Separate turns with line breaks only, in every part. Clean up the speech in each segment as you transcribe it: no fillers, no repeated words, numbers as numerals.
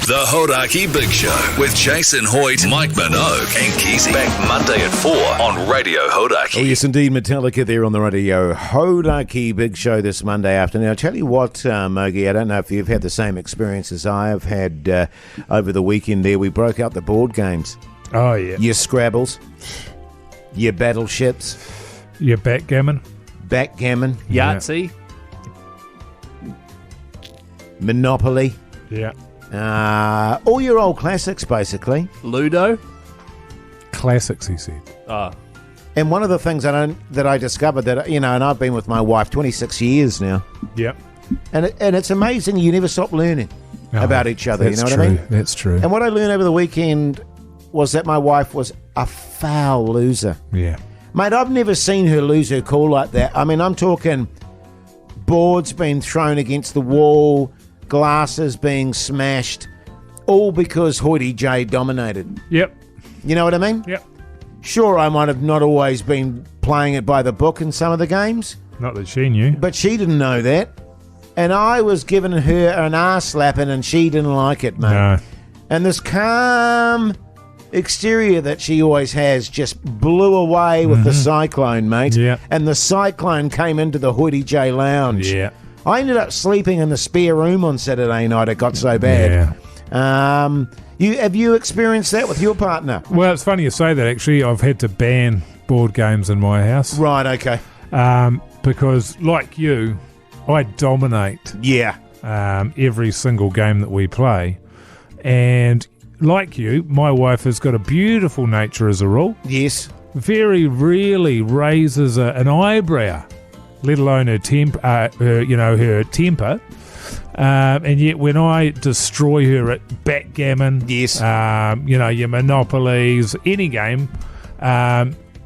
The Hauraki Big Show with Jason Hoyte, Mike Minogue, and Keyzie. Back Monday at 4 on Radio Hauraki.
Oh, yes, indeed. Metallica there on the radio. Hauraki Big Show this Monday afternoon. I'll tell you what, Mogi, I don't know if you've had the same experience as I have had over the weekend there. We broke out the board games.
Oh, yeah.
Your Scrabbles. Your Battleships.
Your backgammon.
Yahtzee.
Monopoly.
Yeah.
All your old classics, basically.
Ludo.
Classics, he said.
Oh.
And one of the things that I discovered that, and I've been with my wife 26 years now.
Yep.
And it's amazing you never stop learning about each other, you know what I mean?
That's true.
And what I learned over the weekend was that my wife was a foul loser.
Yeah.
Mate, I've never seen her lose her cool like that. I mean, I'm talking boards being thrown against the wall, glasses being smashed, all because Hoyte J dominated.
Yep.
You know what I mean?
Yep.
Sure, I might have not always been playing it by the book in some of the games,
Not that she knew.
but she didn't know that. And I was giving her an arse slapping and she didn't like it, mate.
No.
And this calm exterior that she always has just blew away with the cyclone, mate.
Yeah.
And the cyclone came into the Hoyte J lounge.
Yeah.
I ended up sleeping in the spare room on Saturday night. It got so bad.
Yeah.
Have you experienced that with your partner?
Well, it's funny you say that, actually. I've had to ban board games in my house.
Right, okay.
Because, like you, I dominate
Yeah.
every single game that we play. And like you, my wife has got a beautiful nature as a rule.
Yes.
Very rarely raises an eyebrow, let alone her temper. And yet, when I destroy her at backgammon,
Yes.
your monopolies, any game,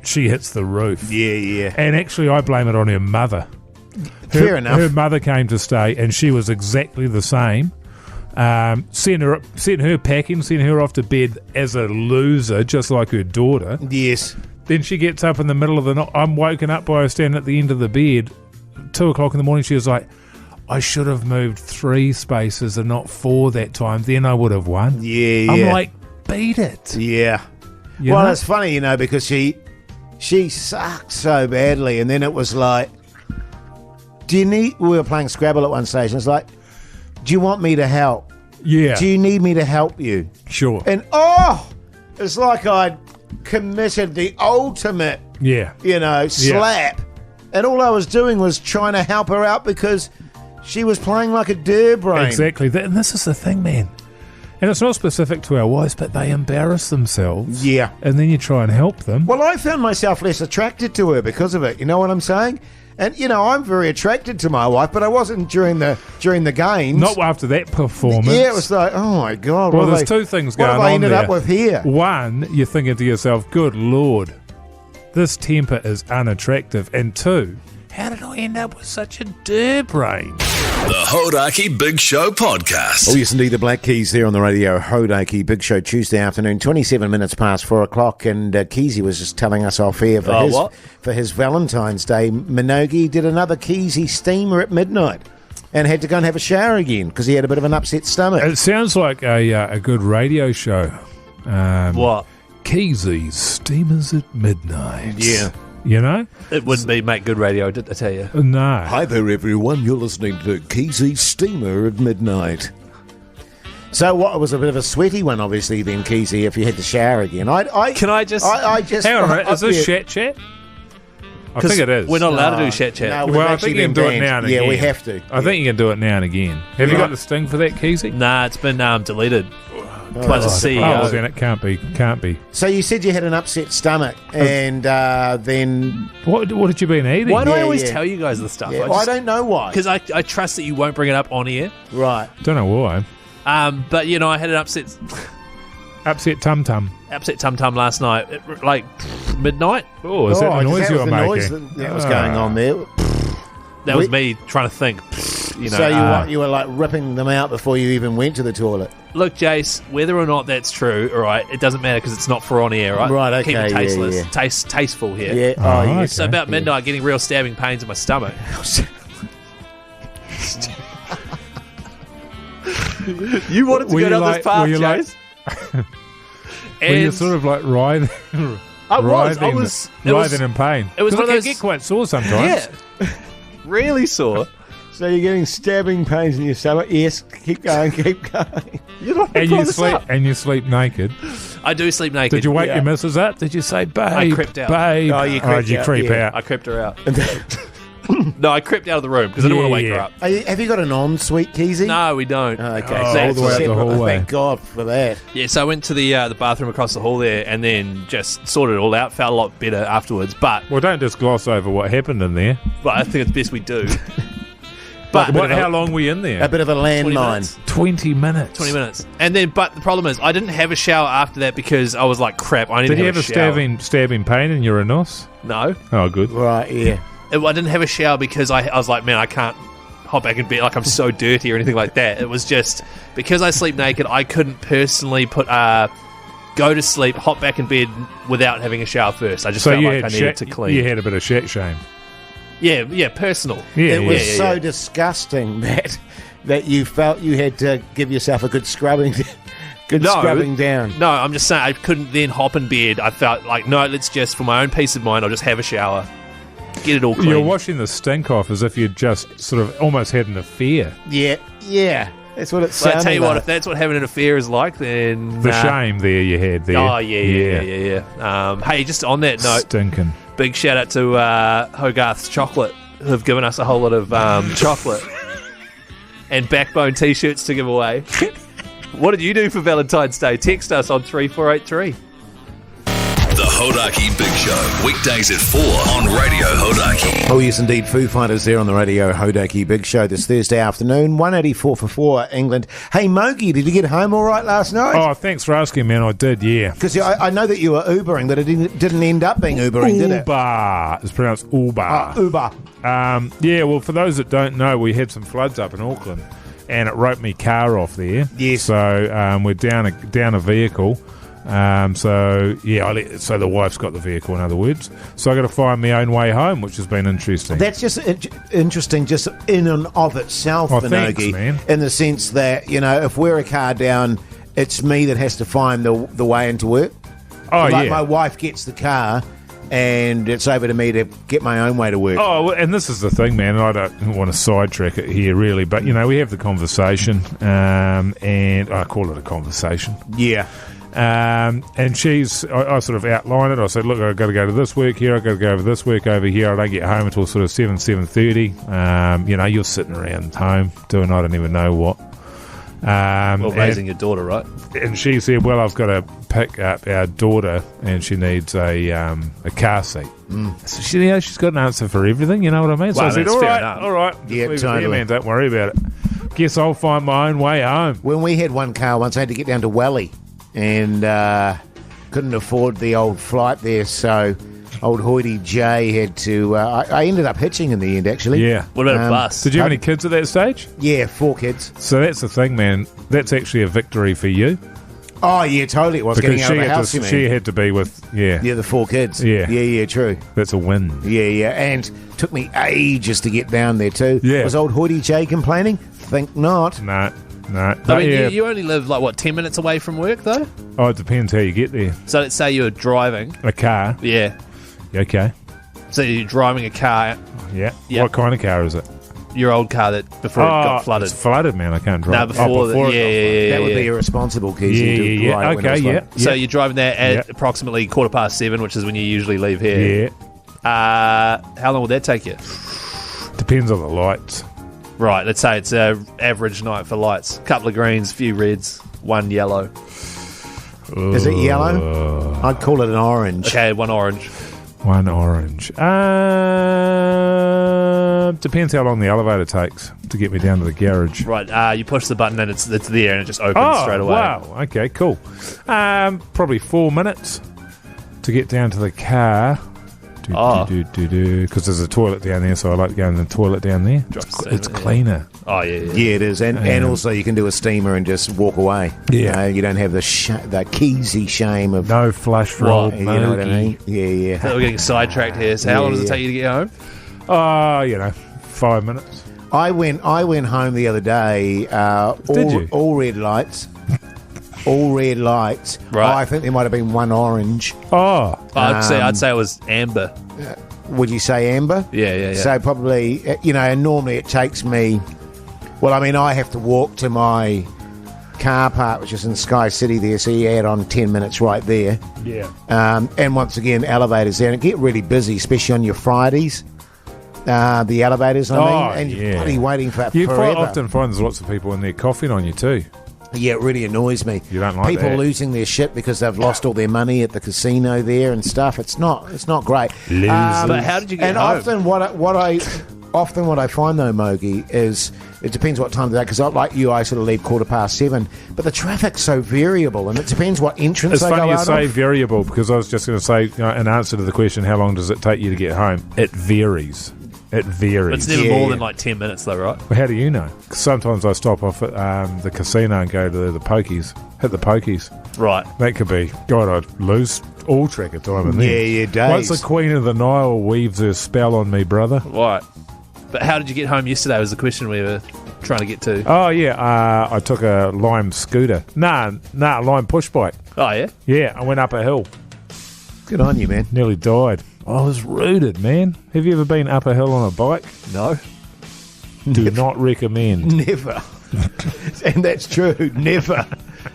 she hits the roof.
Yeah.
And actually, I blame it on her mother.
Fair enough.
Her mother came to stay, and she was exactly the same. Sent her packing, sent her off to bed as a loser, just like her daughter.
Yes.
Then she gets up in the middle of the night. I'm woken up by her standing at the end of the bed. 2 o'clock in the morning, she was like, I should have moved 3 spaces and not 4 that time. Then I would have won.
Yeah.
I'm like, beat it.
Yeah.
You
Well,
know?
it's funny, because she sucked so badly, and then it was like, we were playing Scrabble at one stage, and it's like, do you want me to help?
Yeah.
Do you need me to help you?
Sure.
And it's like I'd committed the ultimate,
Yeah.
slap. And all I was doing was trying to help her out because she was playing like a dir brain.
Exactly. And this is the thing, man. And it's not specific to our wives, but they embarrass themselves.
Yeah.
And then you try and help them.
Well, I found myself less attracted to her because of it. You know what I'm saying? And, I'm very attracted to my wife, but I wasn't during the games.
Not after that performance.
Yeah, it was like, oh, my God.
Well,
what
there's
have
2 things
what
going
have I
on
ended
there.
up with here?
One, you're thinking to yourself, good Lord, this temper is unattractive. And 2, how did I end up with such a dir brain?
The Hauraki Big Show podcast.
Oh, yes, indeed. The Black Keys there on the radio. Hauraki Big Show Tuesday afternoon, 27 minutes past 4 o'clock. And Keyzie was just telling us off air for his Valentine's Day. Minogue did another Keyzie steamer at midnight and had to go and have a shower again because he had a bit of an upset stomach.
It sounds like a good radio show.
What?
Keyzie's Steamers at Midnight.
Yeah.
You know?
It wouldn't be make good radio, did I tell you?
No.
Hi there, everyone. You're listening to Keyzie Steamer at midnight. So what, it was a bit of a sweaty one, obviously, then, Keyzie, if you had to shower again.
Can I just...
Hang on a minute. Is this Shat Chat? I think it is.
We're not allowed to do Shat Chat.
No, we've
Well, I
actually
think you can
been
do it
banned.
now and
Yeah,
again.
we have to.
I think you can do it now and again. Have you got the sting for that, Keyzie?
Nah, it's been deleted by the
Oh,
CEO.
well, then it can't be.
So you said you had an upset stomach, and then...
What had you been eating?
Why do I
Yeah,
always
yeah.
tell you guys this stuff?
Yeah, I don't know why.
Because I trust that you won't bring it up on air.
Right.
Don't know why.
But, I had an upset
Tum tum.
tum-tum last night at, like, midnight.
Oh, is that the noise you were making?
Noise that was going on there.
That was me trying to think.
So you were like ripping them out before you even went to the toilet.
Look, Jace, whether or not that's true, all right, it doesn't matter because it's not for on air, right?
Right, okay,
Keep it tasteless.
yeah.
Tasteful here.
Yeah.
Oh,
Oh, yes.
okay.
So about midnight, getting real stabbing pains in my stomach. You wanted to
Were
go
you
down
like-
this path,
were you like-
Chase.
Were you sort of like writhing?
I was
writhing in pain.
it was
'Cause
one of
it
those-
can get quite sore sometimes.
Yeah. Really sore.
So you're getting stabbing pains in your stomach? Yes, keep going, keep going.
You're not
And
pulling
you
this
sleep
up.
and you sleep naked.
I do sleep naked.
Did you wake
Yeah.
your missus up? Did you say, babe?
I crept out.
Babe.
Oh, you crept
did you
out,
creep
yeah.
out?
I crept her out. No, I crept out of the room because I didn't want to wake her
Yeah.
up.
Have you got an ensuite, Keyzie?
No, we don't.
Okay,
Oh,
so
all the way up the
separate.
hallway.
Thank God for that.
Yeah, so I went to the bathroom across the hall there and then just sorted it all out. Felt a lot better afterwards, but
Well, don't just gloss over what happened in there.
I think it's best we do. But
How long were you in there?
A bit of a
20
landmine.
minutes.
20 minutes.
20 minutes. And then, but the problem is, I didn't have a shower after that because I was like, crap, I need
Did
to
you
have
have
a
a
shower.
stabbing pain in your anus?
No.
Oh, good.
Right, yeah.
I didn't have a shower because I was like, man, I can't hop back in bed like I'm so dirty or anything like that. It was just because I sleep naked, I couldn't personally go to sleep, hop back in bed without having a shower first. I just felt like I needed to clean.
You had a bit of shame.
Yeah, personal.
Yeah,
It was
yeah,
so
yeah.
disgusting that you felt you had to give yourself a good scrubbing,
No.
scrubbing down.
No, I'm just saying I couldn't then hop in bed. I felt like, no, let's just, for my own peace of mind, I'll just have a shower. Get it all clean.
You're washing the stink off as if you'd just sort of almost had an affair.
Yeah, that's what it
Well,
sounded
I tell you what,
like.
if that's what having an affair is like, then...
The shame there you had there.
Oh, yeah. Hey, just on that note,
Stinking.
big shout out to Hogarth's Chocolate, who've given us a whole lot of chocolate and backbone t-shirts to give away. What did you do for Valentine's Day? Text us on 3483.
The Hauraki Big Show, weekdays at 4 on Radio Hauraki.
Oh, yes, indeed. Foo Fighters there on the radio. Hauraki Big Show this Thursday afternoon. 184 for 4, England. Hey, Mogi, did you get home all right last night?
Oh, thanks for asking, man. I did, yeah.
Because I know that you were Ubering, but it didn't end up being Ubering, did it?
Uber. It's pronounced Uber.
Uber.
Yeah, well, for those that don't know, we had some floods up in Auckland, and it roped me car off there.
Yes.
So we're down a vehicle. So the wife's got the vehicle, in other words. So I got to find my own way home, which has been interesting.
That's just interesting, just in and of itself,
Oh,
Minogue,
thanks, man.
in the sense that, if we're a car down, it's me that has to find the way into work.
Oh,
like
yeah.
my wife gets the car, and it's over to me to get my own way to work.
Oh, well, and this is the thing, man. I don't want to sidetrack it here, really, but we have the conversation, and I call it a conversation.
Yeah.
And I sort of outline it. I said, look, I've got to go to this work here. I've got to go over this work over here. I don't get home until sort of 7:30. You're sitting around home doing I don't even know what.
Raising your daughter, right?
And she said, well, I've got to pick up our daughter and she needs a car seat. So she's got an answer for everything, you know what I mean? So
Well,
I said,
that's
all
fair
right,
enough.
all right. Just
Yeah,
leave it there,
totally.
man. Don't worry about it. Guess I'll find my own way home.
When we had one car once, I had to get down to Welly and couldn't afford the old flight there, so old Hoyte J had to... I ended up hitching in the end, actually.
Yeah.
What about a bus?
Did you have any kids at that stage?
Yeah, 4 kids.
So that's the thing, man. That's actually a victory for you.
Oh, yeah, totally. It was
Because
getting out of the house, you mean?
she had to be with,
Yeah, the 4 kids.
Yeah.
True.
That's a win.
Yeah, and took me ages to get down there too.
Yeah.
Was old Hoyte J complaining? Think not.
No.
I mean, you only live, 10 minutes away from work, though?
Oh, it depends how you get there.
So let's say you're driving.
A car.
Yeah.
Okay.
So you're driving a car,
Yeah.
Yep.
What kind of car is it?
your old car that before it got flooded.
It's flooded, man. I can't drive.
No, before
it got
yeah.
That would be irresponsible, Keyzie.
Yeah.
Right when it was
Okay, yeah.
flooded.
So you're driving there at
Yeah.
approximately 7:15, which is when you usually leave here.
Yeah.
How long will that take you?
Depends on the lights.
Right, let's say it's an average night for lights. Couple of greens, few reds, one yellow.
Is it yellow? I'd call it an orange.
Okay, one orange.
One orange. Depends how long the elevator takes to get me down to the garage.
Right, you push the button and it's there and it just opens straight away.
Wow. Okay, cool. Probably 4 minutes to get down to the car. Because there's a toilet down there, so I like to go in the toilet down there. It's cleaner.
Oh, yeah.
Yeah, it is. And also you can do a steamer and just walk away.
Yeah.
You don't have the Keyzie shame of...
No flush roll.
You know what I mean? Yeah.
We're getting sidetracked here. So how long does it
Yeah.
take you to get home?
5 minutes.
I went home the other day.
Did you?
All red lights. All red lights.
Right.
I think there might have been one orange.
Oh,
I'd say it was amber.
Would you say amber?
Yeah.
So probably, and normally it takes me... Well, I mean, I have to walk to my car park, which is in Sky City there, so you add on 10 minutes right there.
yeah.
And once again, elevators there. And it get really busy, especially on your Fridays. The elevators, and you're bloody waiting for
You
forever.
often find there's lots of people in there coughing on you too.
Yeah, it really annoys me.
You don't like
people
that.
losing their shit because they've lost all their money at the casino there and stuff. It's not great.
But how did you get home?
Often what I find though, Mogi, is it depends what time of the day. Because like you, I sort of leave 7:15. But the traffic's so variable, and it depends what entrance
It's
they
funny
go
you
out
say
of.
variable, because I was just going to say, in answer to the question, how long does it take you to get home? It varies. It varies.
It's never more than like 10 minutes, though, right?
Well, how do you know? 'Cause sometimes I stop off at the casino and go to the pokies, hit the pokies.
Right.
That could be, God, I'd lose all track of time in there.
Yeah, days.
Once the Queen of the Nile weaves her spell on me, brother.
Right. But how did you get home yesterday was the question we were trying to get to.
Oh, yeah, I took a Lime scooter. Lime push bike.
Oh, yeah?
Yeah, I went up a hill.
Good on you, man.
Nearly died. I was rooted, man. Have you ever been up a hill on a bike?
No,
Do not recommend.
never. And that's true. Never.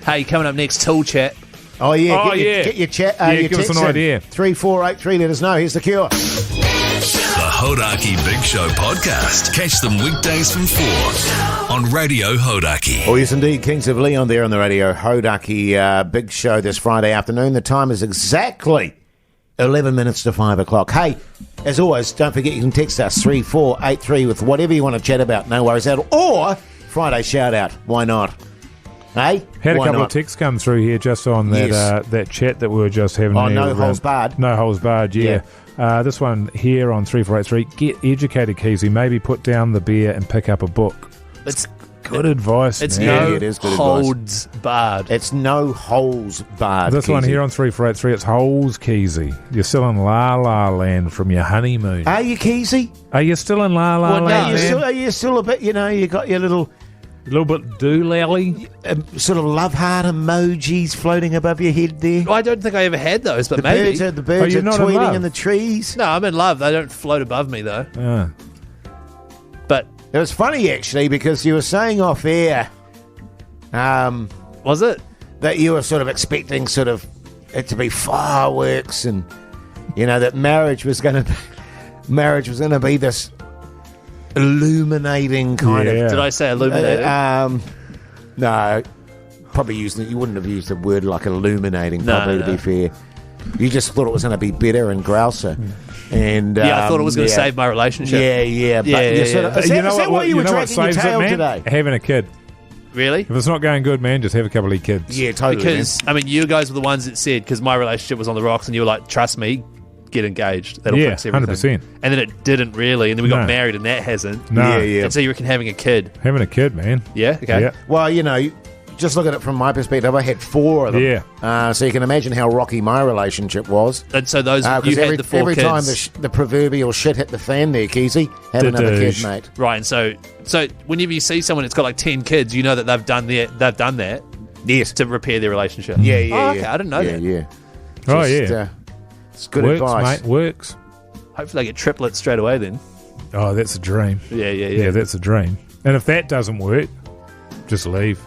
Hey, coming up next, Tool Chat.
Oh yeah.
Oh,
Get your chat.
Yeah,
your
give us
text
an
in.
idea.
3483. Let us know. Here's the cure.
The Hauraki Big Show podcast. Catch them weekdays from 4 on Radio Hauraki.
Oh, yes, indeed. Kings of Leon there on the radio. Hauraki Big Show this Friday afternoon. The time is exactly 11 minutes to 5 o'clock. Hey, as always, don't forget you can text us 3483 with whatever you want to chat about. No worries at all. Or Friday shout out. Why not? Hey?
Had a
Why
couple
not?
of texts come through here just on that
Yes.
that chat that we were just having.
Oh,
there,
no holds barred.
No holds barred, yeah. This one here on 3483. Get educated, Keyzie. Maybe put down the beer and pick up a book.
It's
Good advice,
It's
man.
no
Yeah, it is good advice.
holds barred.
It's no holes barred.
This one
Keyzie.
here on 3483, it's holes, Keyzie. You're still in La La Land from your honeymoon.
Are you, Keyzie?
Are you still in La La
Well,
Land,
no,
man?
are you still a bit, you got your little
A little bit doolally?
sort of love heart emojis floating above your head there.
I don't think I ever had those, but
The
maybe.
birds
you're
are
not in
tweeting
love?
in the trees.
No, I'm in love. They don't float above me, though. But
It was funny, actually, because you were saying off air
was it?
that you were sort of expecting sort of it to be fireworks and, that marriage was going to be this illuminating kind
Yeah.
of...
Did I say illuminated?
No, probably you wouldn't have used the word like illuminating,
No,
probably,
no.
to be fair. You just thought it was going to be bitter and grouser. And
yeah, I thought it was going to
yeah.
save my relationship.
Yeah. But
Yeah,
you
yeah,
sort of,
yeah.
is that why you were dragging your
saves it,
tail
man?
today?
Having a kid.
Really?
If it's not going good, man, just have a couple of kids.
Yeah, totally.
Because, I mean, you guys were the ones that said, because my relationship was on the rocks, and you were like, trust me, get engaged. That'll
Yeah,
fix everything.
100%.
And then it didn't really, and then we got
No.
married, and that hasn't.
No.
Yeah.
And so you reckon having a kid.
Having a kid, man.
Yeah? Okay.
Yeah.
Well, just look at it from my perspective. I had 4 of them.
Yeah.
So you can imagine how rocky my relationship was.
And so those, you
'cause
had the 4
every
kids.
time the proverbial shit hit the fan there, Keyzie, had another kid,
Didoosh.
mate.
Right, and so whenever you see someone that's got like 10 kids, you know that they've done that
Yes.
to repair their relationship.
Yeah,
Oh, okay, I didn't know that.
Yeah.
Oh,
Just,
yeah.
it's good
Works,
advice.
mate. Works.
Hopefully they get triplets straight away then.
Oh, that's a dream.
Yeah.
Yeah, that's a dream. And if that doesn't work, just leave.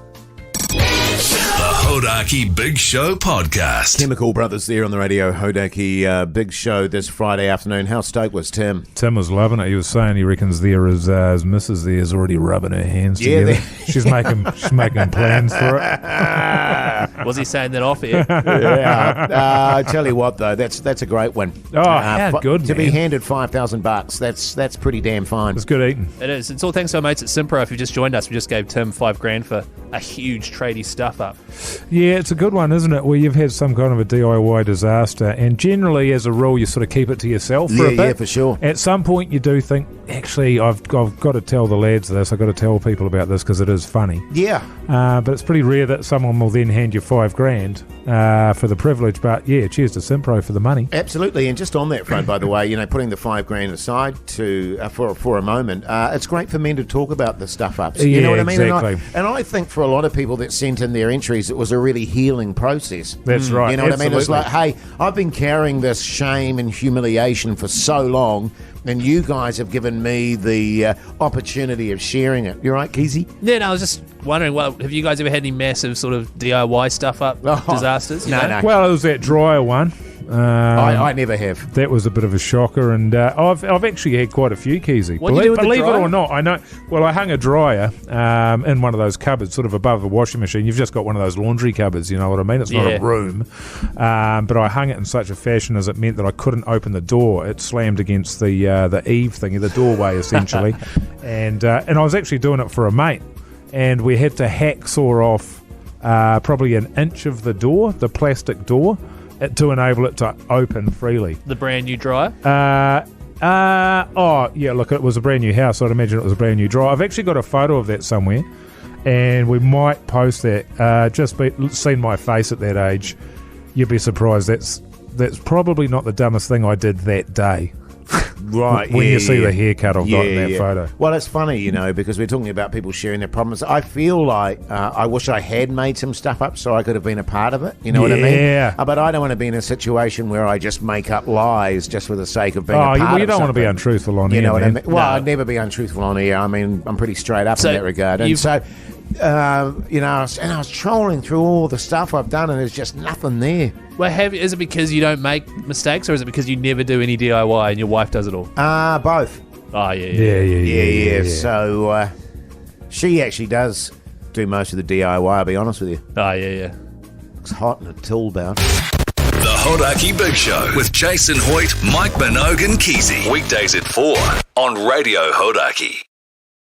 The Hauraki Big Show podcast.
Chemical Brothers there on the radio. Hauraki Big Show this Friday afternoon. How stoked was Tim?
Tim was loving it. He was saying he reckons his missus there is already rubbing her hands
Yeah,
together. She's making plans for it.
Was he saying that off here?
Yeah. I tell you what, though, that's a great one.
Oh, how good,
to be
man.
handed $5,000. That's pretty damn fine.
It's good eating.
It is. It's all thanks to our mates at Simpro. If you just joined us, we just gave Tim $5,000 for a huge tradie stuff up.
Yeah, it's a good one, isn't it? Where you've had some kind of a DIY disaster, and generally, as a rule, you sort of keep it to yourself for a bit.
Yeah, for sure.
At some point, you do think, actually, I've got to tell the lads this. I've got to tell people about this because it is funny.
Yeah.
But it's pretty rare that someone will then hand you $5,000 for the privilege. But yeah, cheers to Simpro for the money.
Absolutely, and just on that front, by the way, putting the $5,000 aside for a moment, it's great for men to talk about the stuff ups. You know what I mean?
Exactly.
And I think for a lot of people that sent in their entries, it was a really healing process.
That's right.
You know what I mean? It's
Absolutely.
like, hey, I've been carrying this shame and humiliation for so long, and you guys have given me the opportunity of sharing it. You right, Keyzie?
Yeah, no, I was just wondering, have you guys ever had any massive sort of DIY stuff up disasters?
No.
Well, it was that dryer one.
I never have.
That was a bit of a shocker, and I've actually had quite a few, Keyzie.
What do you do with the
Believe it
dryer?
or not, I know. Well, I hung a dryer in one of those cupboards, sort of above the washing machine. You've just got one of those laundry cupboards, you know what I mean? It's not a room, but I hung it in such a fashion as it meant that I couldn't open the door. It slammed against the eave thingy, the doorway essentially, and I was actually doing it for a mate, and we had to hacksaw off probably an inch of the door, the plastic door, to enable it to open freely.
The brand new dryer?
Look, it was a brand new house. I'd imagine it was a brand new dryer. I've actually got a photo of that somewhere, and we might post that. Seen my face at that age, you'd be surprised. That's probably not the dumbest thing I did that day.
Right,
when you see the haircut I've got in that photo.
Well, it's funny, because we're talking about people sharing their problems. I feel like I wish I had made some stuff up so I could have been a part of it. You know what I mean?
Yeah.
But I don't want to be in a situation where I just make up lies just for the sake of being a part of
you don't want to be
something.
untruthful on
You
air,
know what I
man.
mean? Well, I'd never be untruthful on air. I mean, I'm pretty straight up in that regard. And so, I was trolling through all the stuff I've done, and there's just nothing there.
Well, is it because you don't make mistakes, or is it because you never do any DIY and your wife does it all?
Both.
Oh, yeah.
Yeah.
So, she actually does do most of the DIY, I'll be honest with you.
Oh, yeah.
It's hot in a tool belt.
The Hauraki Big Show with Jason Hoyte, Mike Minogue and Keyzie. Weekdays at 4 on Radio Hauraki.